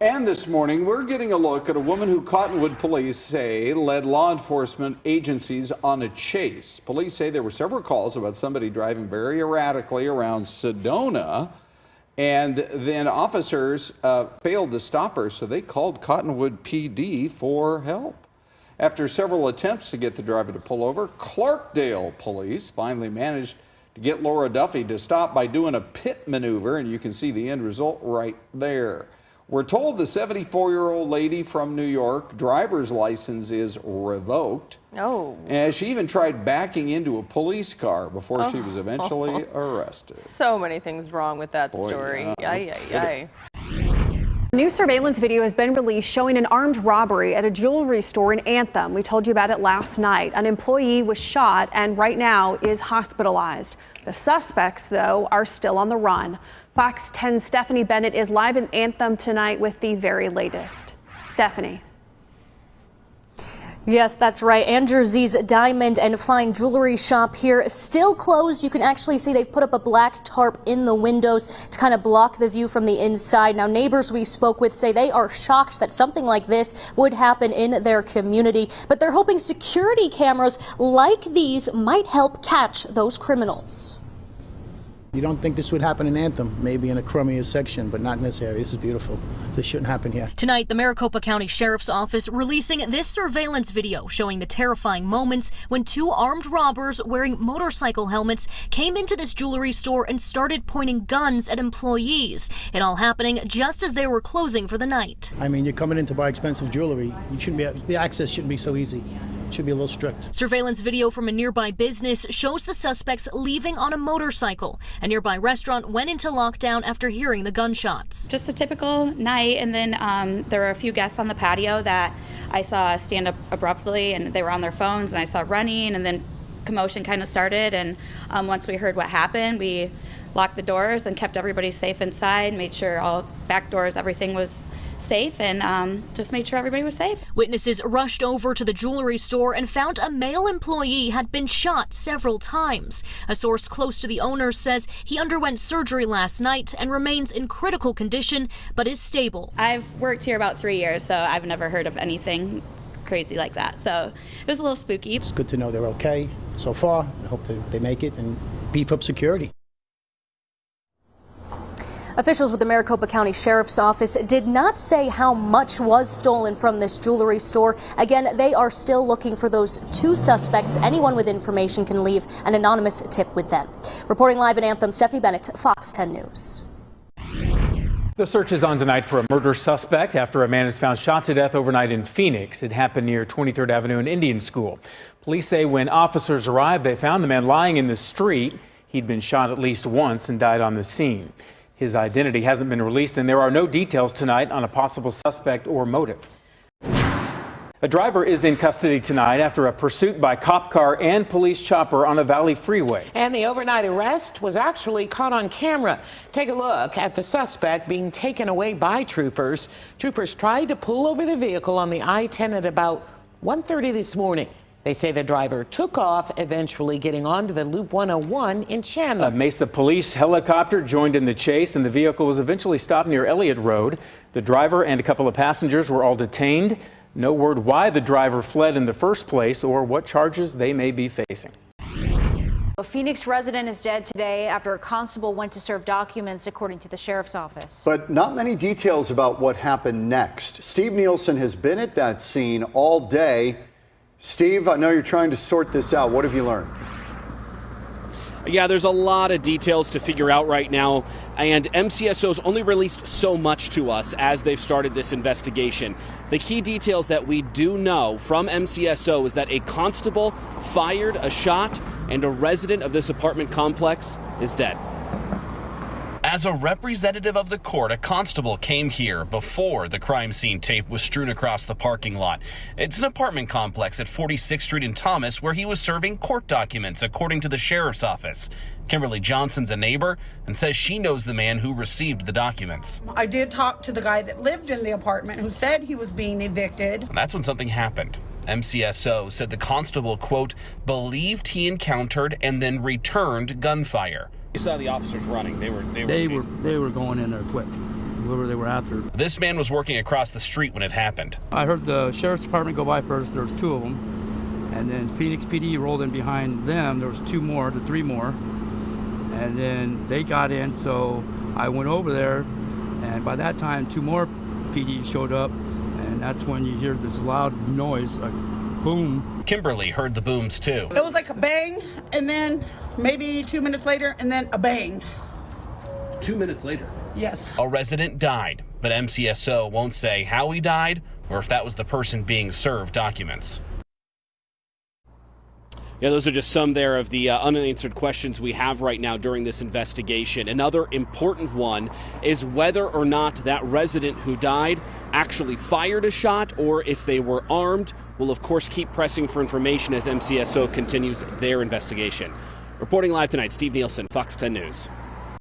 And this morning, we're getting a look at a woman who Cottonwood police say led law enforcement agencies on a chase. Police say there were several calls about somebody driving very erratically around Sedona, and then officers failed to stop her, so they called Cottonwood PD for help. After several attempts to get the driver to pull over, Clarkdale police finally managed to get Laura Duffy to stop by doing a pit maneuver, and you can see the end result right there. We're told the 74-year-old lady from New York driver's license is revoked. Oh. And she even tried backing into a police car before she was eventually arrested. So many things wrong with that story. Yeah, New surveillance video has been released showing an armed robbery at a jewelry store in Anthem. We told you about it last night. An employee was shot and right now is hospitalized. The suspects, though, are still on the run. Fox 10's Stephanie Bennett is live in Anthem tonight with the very latest. Stephanie. Yes, that's right. Andrew Z's diamond and fine jewelry shop here still closed. You can actually see they've put up a black tarp in the windows to kind of block the view from the inside. Now, neighbors we spoke with say they are shocked that something like this would happen in their community, but they're hoping security cameras like these might help catch those criminals. You don't think this would happen in Anthem, maybe in a crummier section, but not in this area. This is beautiful. This shouldn't happen here. Tonight, the Maricopa County Sheriff's Office releasing this surveillance video showing the terrifying moments when two armed robbers wearing motorcycle helmets came into this jewelry store and started pointing guns at employees. It all happening just as they were closing for the night. I mean, you're coming in to buy expensive jewelry. You shouldn't be, the access shouldn't be so easy. Should be a little strict. Surveillance video from a nearby business shows the suspects leaving on a motorcycle. A nearby restaurant went into lockdown after hearing the gunshots. Just a typical night, and then there were a few guests on the patio that I saw stand up abruptly, and they were on their phones, and I saw running, and then commotion kind of started. And once we heard what happened, we locked the doors and kept everybody safe inside, made sure all back doors, everything was safe, and just made sure everybody was safe. Witnesses rushed over to the jewelry store and found a male employee had been shot several times. A source close to the owner says he underwent surgery last night and remains in critical condition but is stable. I've worked here about 3 years, so I've never heard of anything crazy like that, so it was a little spooky. It's good to know they're okay so far. I hope they make it and beef up security. Officials with the Maricopa County Sheriff's Office did not say how much was stolen from this jewelry store. Again, they are still looking for those two suspects. Anyone with information can leave an anonymous tip with them. Reporting live in Anthem, Stephanie Bennett, Fox 10 News. The search is on tonight for a murder suspect after a man is found shot to death overnight in Phoenix. It happened near 23rd Avenue and Indian School. Police say when officers arrived, they found the man lying in the street. He'd been shot at least once and died on the scene. His identity hasn't been released, and there are no details tonight on a possible suspect or motive. A driver is in custody tonight after a pursuit by cop car and police chopper on a Valley freeway. And the overnight arrest was actually caught on camera. Take a look at the suspect being taken away by troopers. Troopers tried to pull over the vehicle on the I-10 at about 1:30 this morning. They say the driver took off, eventually getting onto the Loop 101 in Chandler. A Mesa police helicopter joined in the chase, and the vehicle was eventually stopped near Elliott Road. The driver and a couple of passengers were all detained. No word why the driver fled in the first place or what charges they may be facing. A Phoenix resident is dead today after a constable went to serve documents, according to the sheriff's office. But not many details about what happened next. Steve Nielsen has been at that scene all day. Steve, I know you're trying to sort this out. What have you learned? Yeah, there's a lot of details to figure out right now, and MCSO's only released so much to us as they've started this investigation. The key details that we do know from MCSO is that a constable fired a shot and a resident of this apartment complex is dead. As a representative of the court, a constable came here before the crime scene tape was strewn across the parking lot. It's an apartment complex at 46th Street in Thomas where he was serving court documents, according to the sheriff's office. Kimberly Johnson's a neighbor and says she knows the man who received the documents. I did talk to the guy that lived in the apartment who said he was being evicted. And that's when something happened. MCSO said the constable, quote, believed he encountered and then returned gunfire. You saw the officers running. They were going in there quick. whoever they were after. This man was working across the street when it happened. I heard the sheriff's department go by first. There was 2 of them, and then Phoenix PD rolled in behind them. There was 2 more to 3 more, and then they got in. So I went over there, and by that time 2 more PD showed up, and that's when you hear this loud noise, like boom. Kimberly heard the booms too. It was like a bang, and then maybe 2 minutes later, and then a bang. 2 minutes later. Yes. A resident died, but MCSO won't say how he died or if that was the person being served documents. Yeah, those are just some there of the unanswered questions we have right now during this investigation. Another important one is whether or not that resident who died actually fired a shot or if they were armed. We'll, of course, keep pressing for information as MCSO continues their investigation. Reporting live tonight, Steve Nielsen, Fox 10 News.